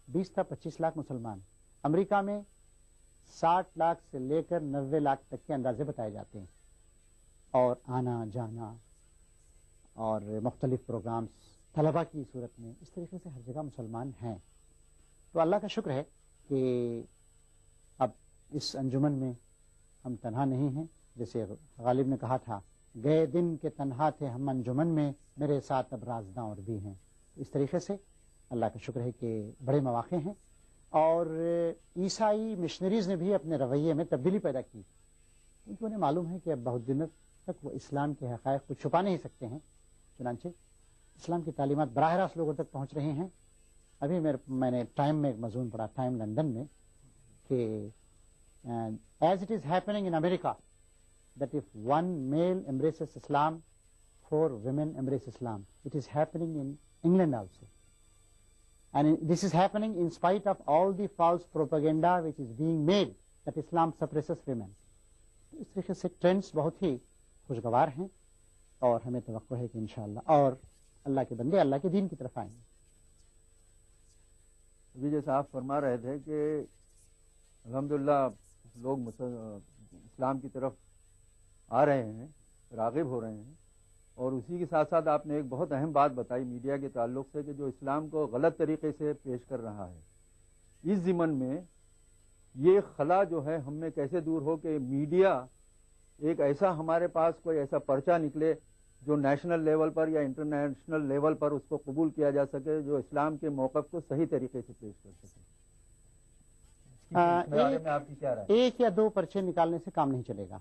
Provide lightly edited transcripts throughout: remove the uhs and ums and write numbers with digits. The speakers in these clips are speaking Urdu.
20 تا 25 لاکھ مسلمان. امریکہ میں 60 لاکھ سے لے کر 90 لاکھ تک کے اندازے بتائے جاتے ہیں, اور آنا جانا اور مختلف پروگرامز طلبہ کی صورت میں اس طریقے سے ہر جگہ مسلمان ہیں. تو اللہ کا شکر ہے کہ اب اس انجمن میں ہم تنہا نہیں ہیں. جیسے غالب نے کہا تھا, گئے دن کے تنہا تھے ہم انجمن میں, میرے ساتھ اب رازداں اور بھی ہیں. اس طریقے سے اللہ کا شکر ہے کہ بڑے مواقع ہیں, اور عیسائی مشنریز نے بھی اپنے رویے میں تبدیلی پیدا کی, کیونکہ انہیں معلوم ہے کہ اب بہت دنوں تک وہ اسلام کے حقائق کو چھپا نہیں سکتے ہیں. چنانچہ اسلام کی تعلیمات براہ راست لوگوں تک پہنچ رہی ہیں. ابھی میں نے ٹائم میں ایک مضمون پڑھا, ٹائم لندن میں, کہ as it is happening in America that if one male embraces Islam, 4 women embrace Islam. It is happening in England also. And this is happening in spite of all the false propaganda which is being made that Islam suppresses women. اس طریقے سے ٹرینڈس بہت ہی خوشگوار ہیں, اور ہمیں توقع ہے کہ انشاءاللہ اور اللہ کے بندے اللہ کے دین کی طرف آئیں گے. ابھی جیسا آپ فرما رہے تھے کہ الحمدللہ لوگ اسلام کی طرف آ رہے ہیں, راغب ہو رہے ہیں, اور اسی کے ساتھ ساتھ آپ نے ایک بہت اہم بات بتائی میڈیا کے تعلق سے, کہ جو اسلام کو غلط طریقے سے پیش کر رہا ہے. اس ضمن میں یہ خلا جو ہے ہم میں کیسے دور ہو کہ میڈیا ایک ایسا ہمارے پاس کوئی ایسا پرچہ نکلے جو نیشنل لیول پر یا انٹرنیشنل لیول پر اس کو قبول کیا جا سکے, جو اسلام کے موقف کو صحیح طریقے سے پیش کر سکے. آپ کی کیا رائے؟ ایک یا 2 پرچے نکالنے سے کام نہیں چلے گا,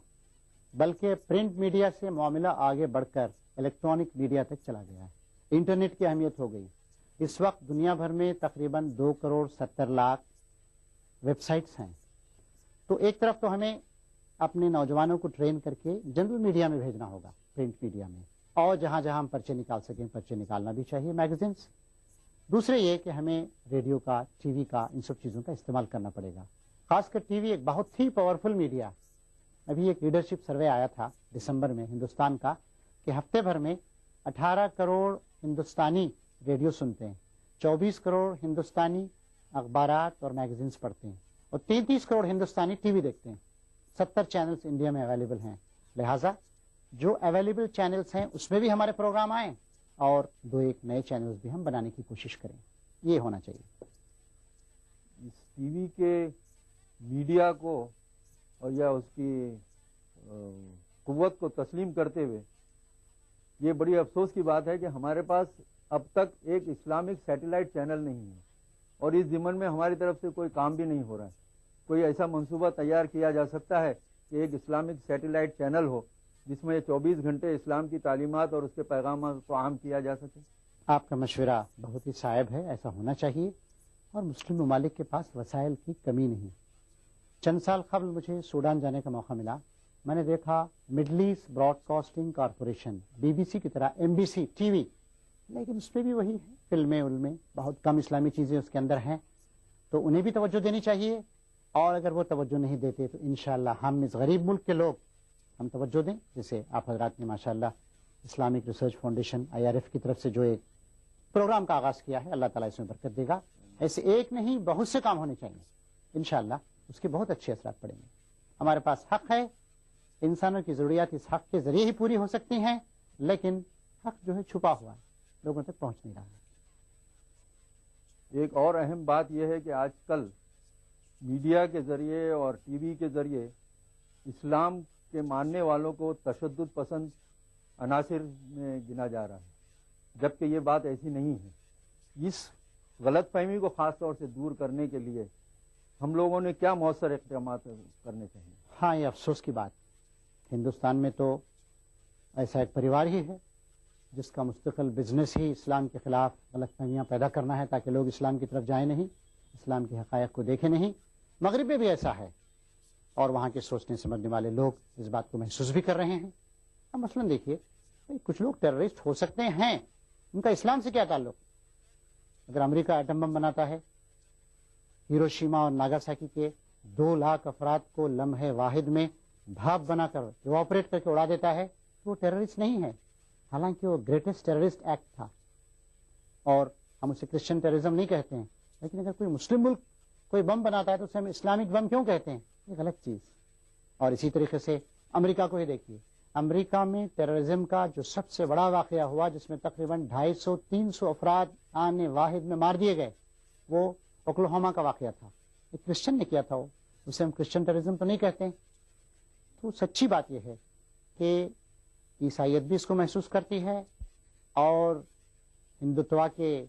بلکہ پرنٹ میڈیا سے معاملہ آگے بڑھ کر الیکٹرانک میڈیا تک چلا گیا ہے. انٹرنیٹ کی اہمیت ہو گئی. اس وقت دنیا بھر میں تقریباً 2.70 کروڑ ویب سائٹس ہیں. تو ایک طرف تو ہمیں اپنے نوجوانوں کو ٹرین کر کے جنرل میڈیا میں بھیجنا ہوگا, پرنٹ میڈیا میں, اور جہاں جہاں ہم پرچے نکال سکیں پرچے نکالنا بھی چاہیے, میگزینس. دوسرے یہ کہ ہمیں ریڈیو کا, ٹی وی کا, ان سب چیزوں کا استعمال کرنا پڑے گا. خاص کر ٹی وی ایک بہت ہی پاورفل میڈیا. ابھی ایک لیڈرشپ سروے آیا تھا دسمبر میں ہندوستان کا, کہ ہفتے بھر میں 18 کروڑ ہندوستانی ریڈیو سنتے ہیں, 24 کروڑ ہندوستانی اخبارات اور میگزینس پڑھتے ہیں, اور 33 کروڑ ہندوستانی ٹی وی دیکھتے ہیں. 70 چینلز انڈیا میں اویلیبل ہیں. لہٰذا جو اویلیبل چینلز ہیں اس میں بھی ہمارے پروگرام آئیں, اور 2-1 نئے چینلز بھی ہم بنانے کی کوشش کریں. یہ ہونا چاہیے. اس ٹی وی کے میڈیا کو اور یا اس کی قوت کو تسلیم کرتے ہوئے یہ بڑی افسوس کی بات ہے کہ ہمارے پاس اب تک ایک اسلامک سیٹلائٹ چینل نہیں ہے, اور اس ضمن میں ہماری طرف سے کوئی کام بھی نہیں ہو رہا ہے. کوئی ایسا منصوبہ تیار کیا جا سکتا ہے کہ ایک اسلامک سیٹلائٹ چینل ہو جس میں 24 گھنٹے اسلام کی تعلیمات اور اس کے پیغامات کو عام کیا جا سکے؟ آپ کا مشورہ بہت ہی صائب ہے, ایسا ہونا چاہیے, اور مسلم ممالک کے پاس وسائل کی کمی نہیں. چند سال قبل مجھے سوڈان جانے کا موقع ملا. میں نے دیکھا Middle East Broadcasting Corporation, BBC کی طرح MBC ٹی وی, لیکن اس پہ بھی وہی ہے, فلمیں علمیں, بہت کم اسلامی چیزیں اس کے اندر ہیں. تو انہیں بھی توجہ دینی چاہیے, اور اگر وہ توجہ نہیں دیتے تو انشاءاللہ ہم اس غریب ملک کے لوگ ہم توجہ دیں. جیسے آپ حضرات نے ماشاءاللہ اسلامک ریسرچ فاؤنڈیشن IRF کی طرف سے جو ایک پروگرام کا آغاز کیا ہے, اللہ تعالیٰ اس میں برکت دے گا. ایسے ایک نہیں بہت سے کام ہونے چاہیے, انشاءاللہ اس کے بہت اچھے اثرات پڑیں گے. ہمارے پاس حق ہے, انسانوں کی ضروریات اس حق کے ذریعے ہی پوری ہو سکتی ہیں, لیکن حق جو ہے چھپا ہوا ہے, لوگوں تک پہنچ نہیں رہا ہے. ایک اور اہم بات یہ ہے کہ آج کل میڈیا کے ذریعے اور ٹی وی کے ذریعے اسلام کے ماننے والوں کو تشدد پسند عناصر میں گنا جا رہا ہے, جبکہ یہ بات ایسی نہیں ہے. اس غلط فہمی کو خاص طور سے دور کرنے کے لیے ہم لوگوں نے کیا مؤثر اقدامات کرنے چاہیے؟ ہاں, یہ افسوس کی بات, ہندوستان میں تو ایسا ایک پریوار ہی ہے جس کا مستقل بزنس ہی اسلام کے خلاف غلط فہمیاں پیدا کرنا ہے, تاکہ لوگ اسلام کی طرف جائیں نہیں, اسلام کے حقائق کو دیکھیں نہیں. مغرب میں بھی ایسا ہے, اور وہاں کے سوچنے سمجھنے والے لوگ اس بات کو محسوس بھی کر رہے ہیں. اب مثلاً دیکھیے, کچھ لوگ ٹیررسٹ ہو سکتے ہیں, ان کا اسلام سے کیا تعلق؟ اگر امریکہ ایٹم بم بناتا ہے, ہیروشیما اور ناگاساکی کے 2 لاکھ افراد کو لمحے واحد میں بھاپ بنا کر ایواپریٹ کر کے اڑا دیتا ہے, تو وہ ٹیررسٹ نہیں ہے, حالانکہ وہ گریٹسٹ ٹیررسٹ ایکٹ تھا. اور ہم اسے کرسچن ٹیررزم نہیں کہتے ہیں, لیکن اگر کوئی مسلم ملک کوئی بم بناتا ہے تو اسے ہم اسلامک بم کیوں کہتے ہیں؟ یہ غلط چیز. اور اسی طریقے سے امریکہ کو ہی دیکھیے. امریکہ میں ٹیررزم کا جو سب سے بڑا واقعہ ہوا جس میں تقریباً 250-300 افراد آنے واحد میں مار دیے گئے، وہ اوکلاہوما کا واقعہ تھا. ایک کرسچن نے کیا تھا، وہ اسے ہم کرسچن ٹیررزم تو نہیں کہتے. تو سچی بات یہ ہے کہ عیسائیت بھی اس کو محسوس کرتی ہے اور ہندوتوا کے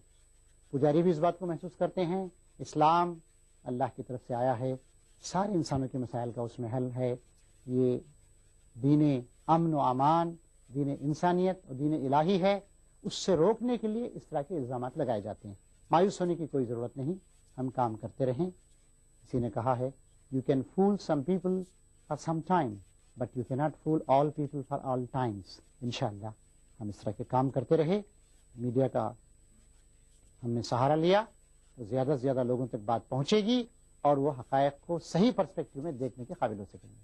پجاری بھی اس بات کو محسوس کرتے ہیں. اسلام اللہ کی طرف سے آیا ہے، سارے انسانوں کے مسائل کا اس میں حل ہے. یہ دین امن و امان، دین انسانیت اور دین الہی ہے. اس سے روکنے کے لیے اس طرح کے الزامات لگائے جاتے ہیں. مایوس ہونے کی کوئی ضرورت نہیں، ہم کام کرتے رہیں. کسی نے کہا ہے you can fool some people for some time but you can not fool all people for all times. انشاءاللہ ہم اس طرح کے کام کرتے رہے. میڈیا کا ہم نے سہارا لیا تو زیادہ سے زیادہ لوگوں تک بات پہنچے گی اور وہ حقائق کو صحیح پرسپیکٹو میں دیکھنے کے قابل ہو سکیں گے.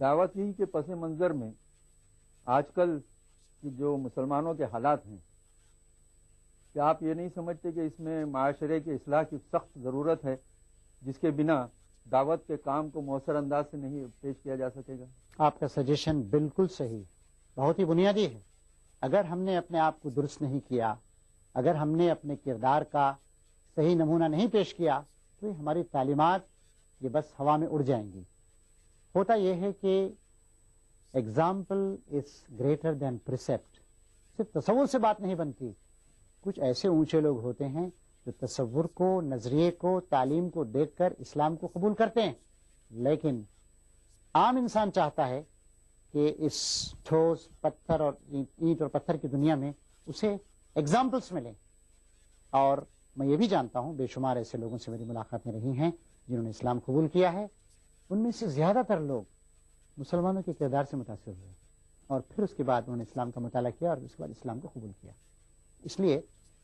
دعوت ہی کے پس منظر میں آج کل کی جو مسلمانوں کے حالات ہیں، کہ آپ یہ نہیں سمجھتے کہ اس میں معاشرے کی اصلاح کی سخت ضرورت ہے، جس کے بنا دعوت کے کام کو مؤثر انداز سے نہیں پیش کیا جا سکے گا؟ آپ کا سجیشن بالکل صحیح، بہت ہی بنیادی ہے. اگر ہم نے اپنے آپ کو درست نہیں کیا، اگر ہم نے اپنے کردار کا صحیح نمونہ نہیں پیش کیا تو یہ ہماری تعلیمات یہ بس ہوا میں اڑ جائیں گی. ہوتا یہ ہے کہ ایگزامپل از گریٹر دین پریسیپٹ. صرف تصور سے بات نہیں بنتی. کچھ ایسے اونچے لوگ ہوتے ہیں جو تصور کو، نظریے کو، تعلیم کو دیکھ کر اسلام کو قبول کرتے ہیں، لیکن عام انسان چاہتا ہے کہ اس ٹھوس پتھر اور اینٹ اور پتھر کی دنیا میں اسے ایگزامپلس ملیں. اور میں یہ بھی جانتا ہوں بے شمار ایسے لوگوں سے میری ملاقاتیں رہی ہیں جنہوں نے اسلام قبول کیا ہے. ان میں سے زیادہ تر لوگ مسلمانوں کے کردار سے متاثر ہوئے اور پھر اس کے بعد انہوں نے اسلام کا مطالعہ کیا اور اس کے بعد اسلام کو قبول کیا. اس لیے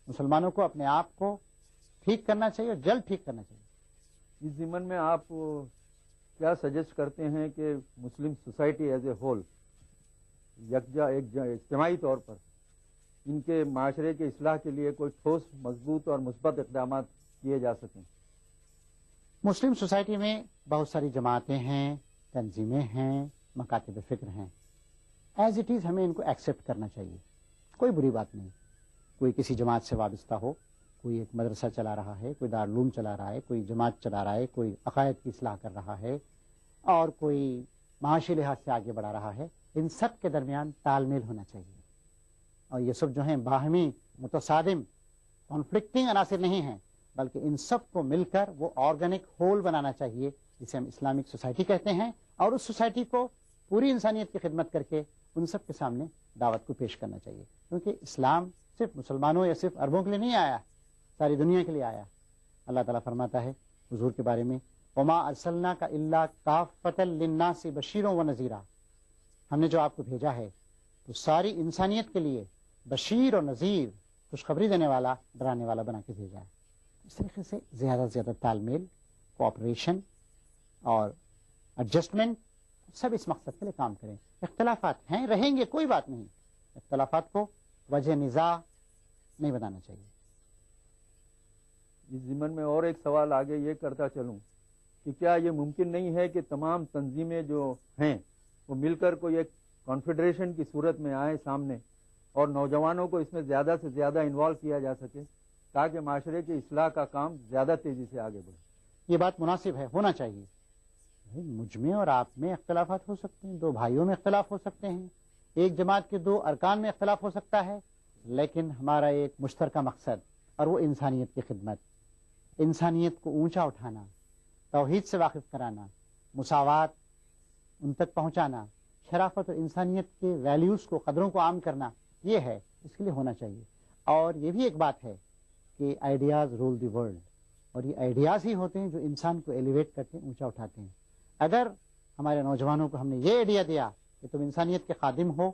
مسلمانوں کو اپنے آپ کو ٹھیک کرنا چاہیے اور جلد ٹھیک کرنا چاہیے. اس ضمن میں آپ کیا سجیسٹ کرتے ہیں کہ Muslim society as a whole یکجا اجتماعی طور پر ان کے معاشرے کے اصلاح کے لیے کوئی ٹھوس، مضبوط اور مثبت اقدامات کیے جا سکیں؟ مسلم سوسائٹی میں بہت ساری جماعتیں ہیں، تنظیمیں ہیں، مکاتب فکر ہیں. ایز اٹ از ہمیں ان کو ایکسیپٹ کرنا چاہیے، کوئی بری بات نہیں. کوئی کسی جماعت سے وابستہ ہو، کوئی ایک مدرسہ چلا رہا ہے، کوئی دارالعلوم چلا رہا ہے، کوئی جماعت چلا رہا ہے، کوئی عقائد کی اصلاح کر رہا ہے اور کوئی معاشی لحاظ سے آگے بڑھا رہا ہے. ان سب کے درمیان تال میل ہونا چاہیے اور یہ سب جو ہیں باہمی متصادم کانفلکٹنگ عناصر نہیں ہیں، بلکہ ان سب کو مل کر وہ آرگینک ہول بنانا چاہیے جسے ہم اسلامک سوسائٹی کہتے ہیں. اور اس سوسائٹی کو پوری انسانیت کی خدمت کر کے ان سب کے سامنے دعوت کو پیش کرنا چاہیے، کیونکہ اسلام صرف مسلمانوں یا صرف عربوں کے لیے نہیں آیا، ساری دنیا کے لیے آیا. اللہ تعالیٰ فرماتا ہے حضور کے بارے میں وما ارسلناک الا کافۃ للناس بشیرا ونذیرا. ہم نے جو آپ کو بھیجا ہے تو ساری انسانیت کے لیے بشیر اور نذیر، خوشخبری دینے والا، ڈرانے والا بنا کے بھیجا ہے. اس طریقے سے زیادہ سے زیادہ تال میل، کوآپریشن اور ایڈجسٹمنٹ، سب اس مقصد کے لیے کام کریں. اختلافات ہیں، رہیں گے، کوئی بات نہیں. اختلافات کو وجہ نزاع نہیں بنانا چاہیے. اس ضمن میں اور ایک سوال آگے یہ کرتا چلوں کہ کیا یہ ممکن نہیں ہے کہ تمام تنظیمیں جو ہیں وہ مل کر کوئی ایک کانفیڈریشن کی صورت میں آئیں سامنے اور نوجوانوں کو اس میں زیادہ سے زیادہ انوالو کیا جا سکے تاکہ معاشرے کی اصلاح کا کام زیادہ تیزی سے آگے بڑھے؟ یہ بات مناسب ہے، ہونا چاہیے. مجھ میں اور آپ میں اختلافات ہو سکتے ہیں، دو بھائیوں میں اختلاف ہو سکتے ہیں، ایک جماعت کے دو ارکان میں اختلاف ہو سکتا ہے، لیکن ہمارا ایک مشترکہ مقصد اور وہ انسانیت کی خدمت، انسانیت کو اونچا اٹھانا، توحید سے واقف کرانا، مساوات ان تک پہنچانا، شرافت اور انسانیت کے ویلیوز کو، قدروں کو عام کرنا، یہ ہے. اس کے لیے ہونا چاہیے. اور یہ بھی ایک بات ہے کہ آئیڈیاز رول دی ورلڈ، اور یہ آئیڈیاز ہی ہوتے ہیں جو انسان کو ایلیویٹ کرتے ہیں، اونچا اٹھاتے ہیں. اگر ہمارے نوجوانوں کو ہم نے یہ آئیڈیا دیا کہ تم انسانیت کے خادم ہو،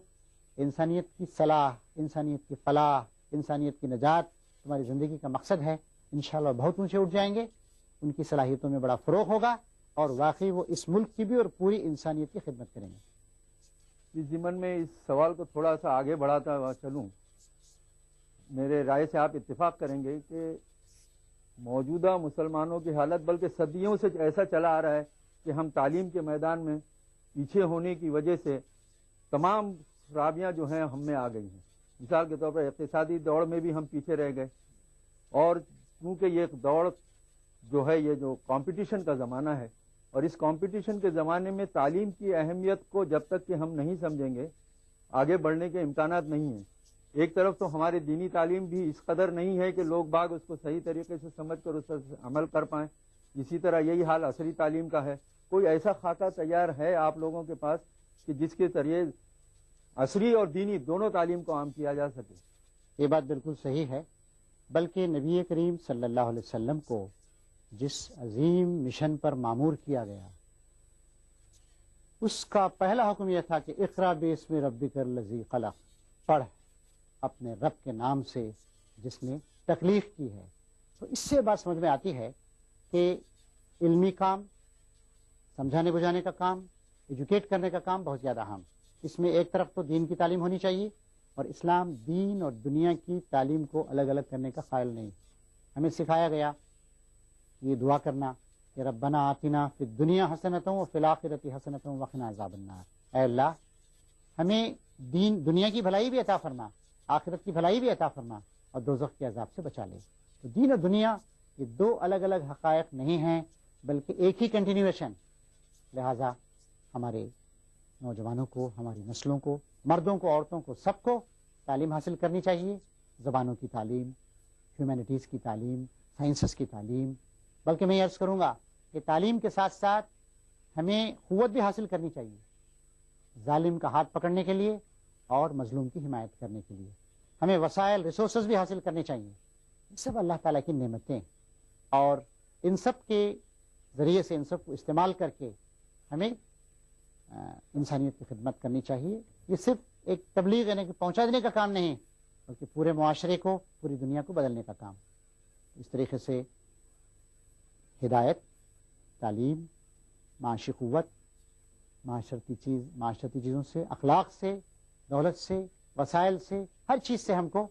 انسانیت کی صلاح، انسانیت کی فلاح، انسانیت کی نجات تمہاری زندگی کا مقصد ہے، انشاءاللہ بہت اونچے اٹھ جائیں گے. ان کی صلاحیتوں میں بڑا فروغ ہوگا اور واقعی وہ اس ملک کی بھی اور پوری انسانیت کی خدمت کریں گے. اس ضمن میں اس سوال کو تھوڑا سا آگے بڑھاتا ہوا چلوں میرے رائے سے آپ اتفاق کریں گے کہ موجودہ مسلمانوں کی حالت بلکہ صدیوں سے ایسا چلا آ رہا ہے کہ ہم تعلیم کے میدان میں پیچھے ہونے کی وجہ سے تمام خرابیاں جو ہیں ہم میں آ گئی ہیں. مثال کے طور پر اقتصادی دوڑ میں بھی ہم پیچھے رہ گئے, اور کیونکہ یہ ایک دوڑ جو ہے, یہ جو کمپٹیشن کا زمانہ ہے, اور اس کمپٹیشن کے زمانے میں تعلیم کی اہمیت کو جب تک کہ ہم نہیں سمجھیں گے آگے بڑھنے کے امکانات نہیں ہیں. ایک طرف تو ہماری دینی تعلیم بھی اس قدر نہیں ہے کہ لوگ باغ اس کو صحیح طریقے سے سمجھ کر اس پر عمل کر پائیں. اسی طرح یہی حال عصری تعلیم کا ہے. کوئی ایسا خاکہ تیار ہے آپ لوگوں کے پاس کہ جس کے ذریعے عصری اور دینی دونوں تعلیم کو عام کیا جا سکے؟ یہ بات بالکل صحیح ہے. بلکہ نبی کریم صلی اللہ علیہ وسلم کو جس عظیم مشن پر مامور کیا گیا اس کا پہلا حکم یہ تھا کہ اقرا باسم ربک الذی خلق, پڑھ اپنے رب کے نام سے جس نے تخلیق کی ہے. تو اس سے بات سمجھ میں آتی ہے کہ علمی کام, سمجھانے بجھانے کا کام, ایجوکیٹ کرنے کا کام بہت زیادہ اہم. اس میں ایک طرف تو دین کی تعلیم ہونی چاہیے, اور اسلام دین اور دنیا کی تعلیم کو الگ الگ کرنے کا قائل نہیں. ہمیں سکھایا گیا یہ دعا کرنا کہ ربنا آتنا فی الدنیا حسنۃ وفی الآخرۃ حسنۃ وقنا عذاب النار. اے اللہ ہمیں دنیا کی بھلائی بھی عطا فرما, آخرت کی بھلائی بھی عطا فرما, اور دوزخ کے عذاب سے بچا لے. تو دین اور دنیا یہ دو الگ الگ حقائق نہیں ہیں بلکہ ایک ہی کنٹینیویشن. لہذا ہمارے نوجوانوں کو, ہماری نسلوں کو, مردوں کو, عورتوں کو, سب کو تعلیم حاصل کرنی چاہیے. زبانوں کی تعلیم, ہیومینٹیز کی تعلیم, سائنسز کی تعلیم. بلکہ میں یہ عرض کروں گا کہ تعلیم کے ساتھ ساتھ ہمیں قوت بھی حاصل کرنی چاہیے, ظالم کا ہاتھ پکڑنے کے لیے اور مظلوم کی حمایت کرنے کے لیے. ہمیں وسائل, ریسورسز بھی حاصل کرنے چاہیے. یہ سب اللہ تعالیٰ کی نعمتیں, اور ان سب کے ذریعے سے ان سب کو استعمال کر کے ہمیں انسانیت کی خدمت کرنی چاہیے. یہ صرف ایک تبلیغ یعنی کہ پہنچا دینے کا کام نہیں, بلکہ پورے معاشرے کو, پوری دنیا کو بدلنے کا کام. اس طریقے سے ہدایت, تعلیم, معاشی قوت, معاشرتی چیزوں سے, اخلاق سے, دولت سے, وسائل سے, ہر چیز سے ہم کو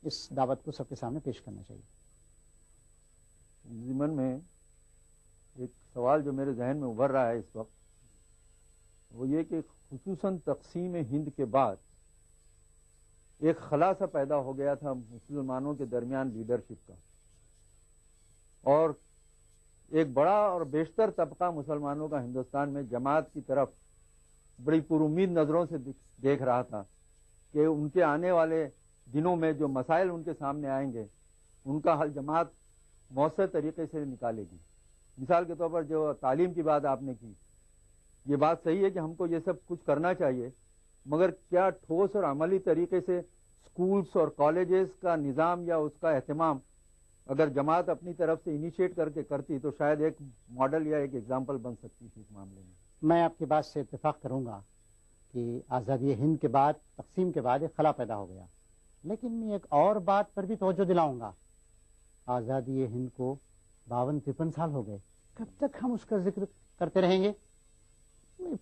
اس دعوت کو سب کے سامنے پیش کرنا چاہیے. ضمن میں ایک سوال جو میرے ذہن میں ابھر رہا ہے اس وقت, وہ یہ کہ خصوصاً تقسیم ہند کے بعد ایک خلا سا پیدا ہو گیا تھا مسلمانوں کے درمیان لیڈرشپ کا, اور ایک بڑا اور بیشتر طبقہ مسلمانوں کا ہندوستان میں جماعت کی طرف بڑی پر امید نظروں سے دیکھ رہا تھا کہ ان کے آنے والے دنوں میں جو مسائل ان کے سامنے آئیں گے ان کا حل جماعت مؤثر طریقے سے نکالے گی. مثال کے طور پر جو تعلیم کی بات آپ نے کی, یہ بات صحیح ہے کہ ہم کو یہ سب کچھ کرنا چاہیے, مگر کیا ٹھوس اور عملی طریقے سے سکولز اور کالجز کا نظام یا اس کا اہتمام اگر جماعت اپنی طرف سے انیشیٹ کر کے کرتی تو شاید ایک ماڈل یا ایک ایگزامپل بن سکتی تھی اس معاملے میں. میں آپ کی بات سے اتفاق کروں گا کہ آزادی ہند کے بعد, تقسیم کے بعد ایک خلا پیدا ہو گیا. لیکن میں ایک اور بات پر بھی توجہ دلاؤں گا. آزادی ہند کو 52-53 سال ہو گئے, کب تک ہم اس کا ذکر کرتے رہیں گے؟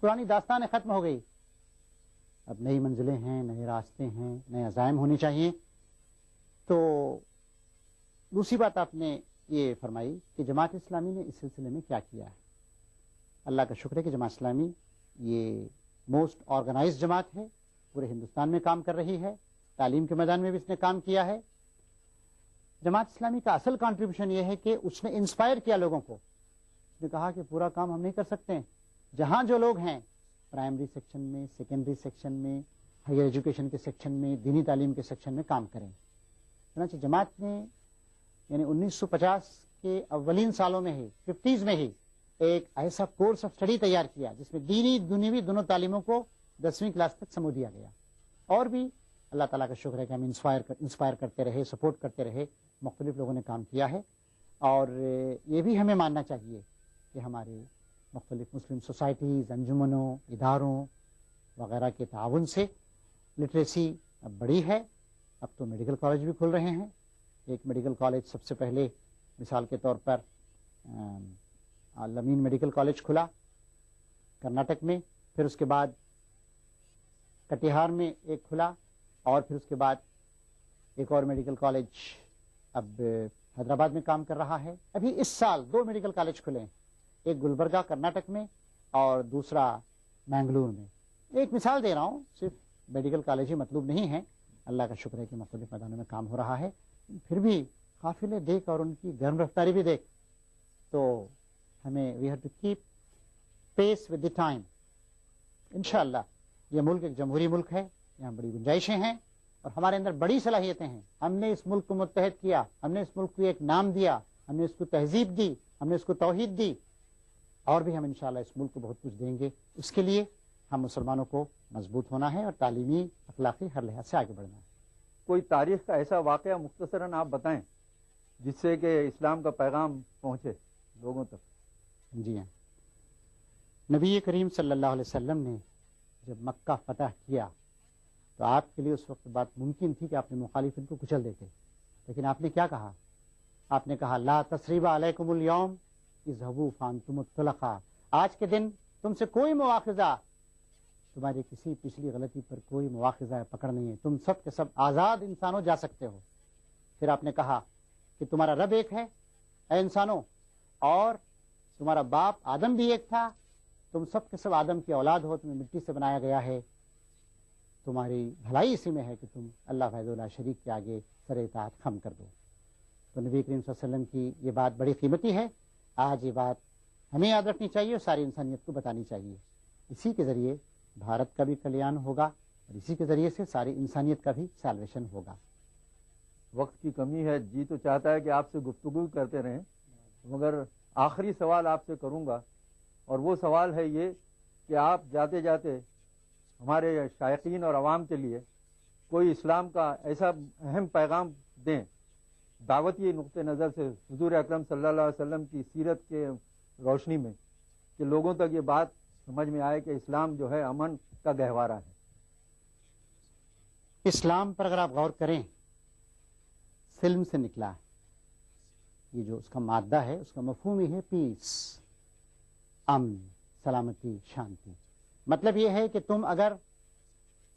پرانی داستانیں ختم ہو گئی. اب نئی منزلیں ہیں, نئے راستے ہیں, نئے عزائم ہونے چاہیے. تو دوسری بات آپ نے یہ فرمائی کہ جماعت اسلامی نے اس سلسلے میں کیا کیا ہے. اللہ کا شکر ہے کہ جماعت اسلامی یہ موسٹ آرگنائزڈ جماعت ہے, پورے ہندوستان میں کام کر رہی ہے, تعلیم کے میدان میں بھی اس نے کام کیا ہے. جماعت اسلامی کا اصل کنٹریبیوشن یہ ہے کہ اس نے انسپائر کیا لوگوں کو. اس نے کہا کہ پورا کام ہم نہیں کر سکتے, جہاں جو لوگ ہیں پرائمری سیکشن میں, سیکنڈری سیکشن میں, ہائر ایجوکیشن کے سیکشن میں, دینی تعلیم کے سیکشن میں کام کریں. چنانچہ جماعت نے یعنی 1950 کے اولین سالوں میں ہی, 50s میں ہی ایک ایسا کورس آف اسٹڈی تیار کیا جس میں دینی دنیوی دونوں تعلیموں کو 10ویں کلاس تک سمو دیا گیا. اور بھی اللہ تعالیٰ کا شکر ہے کہ ہم انسپائر کرتے رہے, سپورٹ کرتے رہے, مختلف لوگوں نے کام کیا ہے. اور یہ بھی ہمیں ماننا چاہیے کہ ہمارے مختلف مسلم سوسائٹیز, انجمنوں, اداروں وغیرہ کے تعاون سے لٹریسی اب بڑی ہے. اب تو میڈیکل کالج بھی کھل رہے ہیں. ایک میڈیکل کالج سب سے پہلے مثال کے طور پر الامین میڈیکل کالج کھلا کرناٹک میں, پھر اس کے بعد کٹیہار میں ایک کھلا, اور پھر اس کے بعد ایک اور میڈیکل کالج اب حیدرآباد میں کام کر رہا ہے. ابھی اس سال 2 میڈیکل کالج کھلے ہیں, ایک گلبرگہ کرناٹک میں اور دوسرا مینگلور میں. ایک مثال دے رہا ہوں, صرف میڈیکل کالج ہی مطلوب نہیں ہے, اللہ کا شکر ہے کہ مختلف میدانوں میں کام ہو رہا ہے. پھر بھی قافلے دیکھ اور ان کی گرم رفتاری بھی دیکھ تو ہمیں we have to keep pace with the time. انشاءاللہ یہ ملک ایک جمہوری ملک ہے, یہاں بڑی گنجائشیں ہیں اور ہمارے اندر بڑی صلاحیتیں ہیں. ہم نے اس ملک کو متحد کیا, ہم نے اس ملک کو ایک نام دیا, ہم نے اس کو تہذیب دی, ہم نے اس کو توحید دی, اور بھی ہم انشاءاللہ اس ملک کو بہت کچھ دیں گے. اس کے لیے ہم مسلمانوں کو مضبوط ہونا ہے اور تعلیمی اخلاقی ہر لحاظ سے آگے بڑھنا ہے. کوئی تاریخ کا ایسا واقعہ مختصراً آپ بتائیں جس سے کہ اسلام کا پیغام پہنچے لوگوں تک. جی ہاں, نبی کریم صلی اللہ علیہ وسلم نے جب مکہ فتح کیا تو آپ کے لیے اس وقت بات ممکن تھی کہ آپ نے مخالفین کو کچل دیتے, لیکن آپ نے کیا کہا؟ آپ نے کہا لا تثریب علیکم اليوم اذهبوا فانتم الطلقاء. آج کے دن تم سے کوئی مواخذہ, تمہاری کسی پچھلی غلطی پر کوئی مواخذہ پکڑ نہیں ہے, تم سب کے سب آزاد انسانوں جا سکتے ہو. پھر آپ نے کہا کہ تمہارا رب ایک ہے اے انسانوں, اور تمہارا باپ آدم بھی ایک تھا, تم سب کے سب آدم کی اولاد ہو, تمہیں مٹی سے بنایا گیا ہے, تمہاری بھلائی اسی میں ہے کہ تم اللہ وحدہ لا شریک کے آگے سر اطاعت خم کر دو. تو نبی کریم صلی اللہ علیہ وسلم کی یہ بات بڑی قیمتی ہے. آج یہ بات ہمیں یاد رکھنی چاہیے اور ساری انسانیت کو بتانی چاہیے. اسی کے ذریعے بھارت کا بھی کلیان ہوگا اور اسی کے ذریعے سے ساری انسانیت کا بھی سیلویشن ہوگا. وقت کی کمی ہے, جی تو چاہتا ہے کہ آپ سے گفتگو کرتے رہیں, مگر آخری سوال آپ سے کروں گا, اور وہ سوال ہے یہ کہ آپ جاتے جاتے ہمارے شائقین اور عوام کے لیے کوئی اسلام کا ایسا اہم پیغام دیں دعوتی نقطہ نظر سے حضور اکرم صلی اللہ علیہ وسلم کی سیرت کے روشنی میں, کہ لوگوں تک یہ بات سمجھ میں آئے کہ اسلام جو ہے امن کا گہوارہ ہے. اسلام پر اگر آپ غور کریں, سلم سے نکلا ہے, یہ جو اس کا مادہ ہے اس کا مفہوم ہی ہے پیس, امن, سلامتی, شانتی. مطلب یہ ہے کہ تم اگر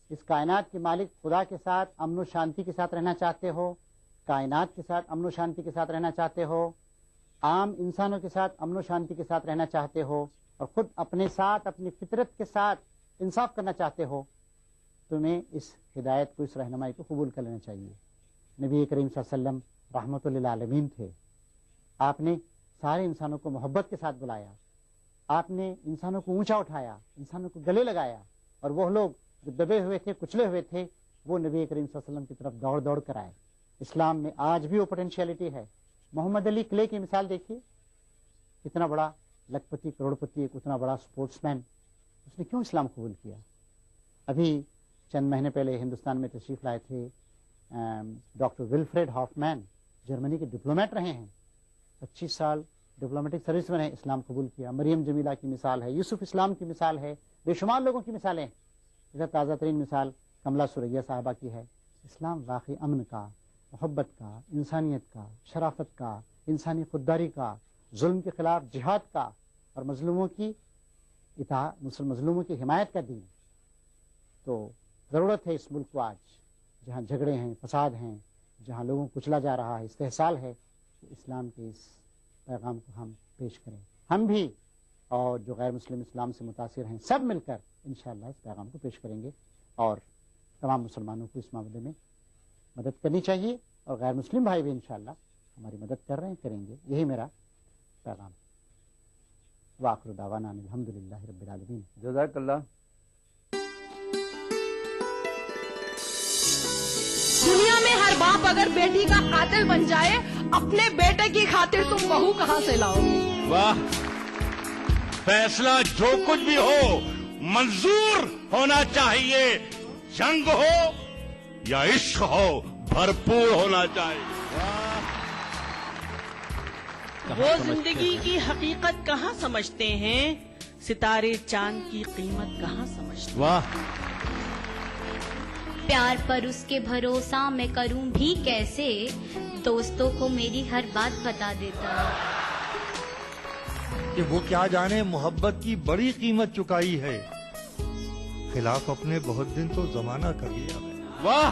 اس کائنات کے مالک خدا کے ساتھ امن و شانتی کے ساتھ رہنا چاہتے ہو, کائنات کے ساتھ امن و شانتی کے ساتھ رہنا چاہتے ہو, عام انسانوں کے ساتھ امن و شانتی کے ساتھ رہنا چاہتے ہو, اور خود اپنے ساتھ اپنی فطرت کے ساتھ انصاف کرنا چاہتے ہو, تمہیں اس ہدایت کو, اس رہنمائی کو قبول کر لینا چاہیے. نبی کریم صلی اللہ علیہ وسلم رحمت للعالمین تھے. آپ نے سارے انسانوں کو محبت کے ساتھ بلایا, آپ نے انسانوں کو اونچا اٹھایا, انسانوں کو گلے لگایا, اور وہ لوگ جو دبے ہوئے تھے, کچلے ہوئے تھے, وہ نبی کریم صلی اللہ علیہ وسلم کی طرف دوڑ دوڑ کر آئے. اسلام میں آج بھی وہ پوٹینشیلٹی ہے. محمد علی کلے کی مثال دیکھیے, اتنا بڑا لکھپتی, کروڑپتی, ایک اتنا بڑا سپورٹس مین, اس نے کیوں اسلام قبول کیا؟ ابھی چند مہینے پہلے ہندوستان میں تشریف لائے تھے ڈاکٹر ولفریڈ ہافمین, جرمنی کے ڈپلومیٹ رہے ہیں, 25 سال ڈپلومیٹک سروس میں رہے, اسلام قبول کیا. مریم جمیلہ کی مثال ہے, یوسف اسلام کی مثال ہے, بے شمار لوگوں کی مثالیں. ادھر تازہ ترین مثال کملا سریا صاحبہ کی ہے. اسلام واقعی امن کا, محبت کا, انسانیت کا, شرافت کا, انسانی خودداری کا, ظلم کے خلاف جہاد کا, اور مظلوموں کی مظلوموں کی حمایت کا دین. تو ضرورت ہے اس ملک کو آج, جہاں جھگڑے ہیں, فساد ہیں, جہاں لوگوں کو کچلا جا رہا ہے, استحصال ہے, کہ اسلام کے اس پیغام کو ہم پیش کریں. ہم بھی اور جو غیر مسلم اسلام سے متاثر ہیں سب مل کر انشاءاللہ اس پیغام کو پیش کریں گے, اور تمام مسلمانوں کو اس معاملے میں مدد کرنی چاہیے, اور غیر مسلم بھائی بھی انشاءاللہ ہماری مدد کر رہے ہیں, کریں گے. یہی میرا پیغام. وآخر دعوانا الحمدللہ رب العالمین. جزاک اللہ. دنیا میں ہر باپ اگر بیٹی کا قاتل بن جائے, اپنے بیٹے کی خاطر تم بہو کہاں سے لاؤ گے؟ واہ, فیصلہ جو کچھ بھی ہو منظور ہونا چاہیے, جنگ ہو یا عشق ہو بھرپور ہونا چاہیے. وہ زندگی کی حقیقت کہاں سمجھتے ہیں, ستارے چاند کی قیمت کہاں سمجھتے ہیں. واہ, پیار پر اس کے بھروسہ میں کروں بھی کیسے, دوستوں کو میری ہر بات بتا دیتا. کہ وہ کیا جانے محبت کی بڑی قیمت چکائی ہے, خلاف اپنے بہت دن تو زمانہ کر لیا. واہ,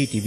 ETV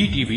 ETV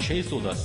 610,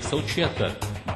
176,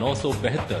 972,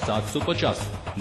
750।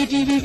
ETV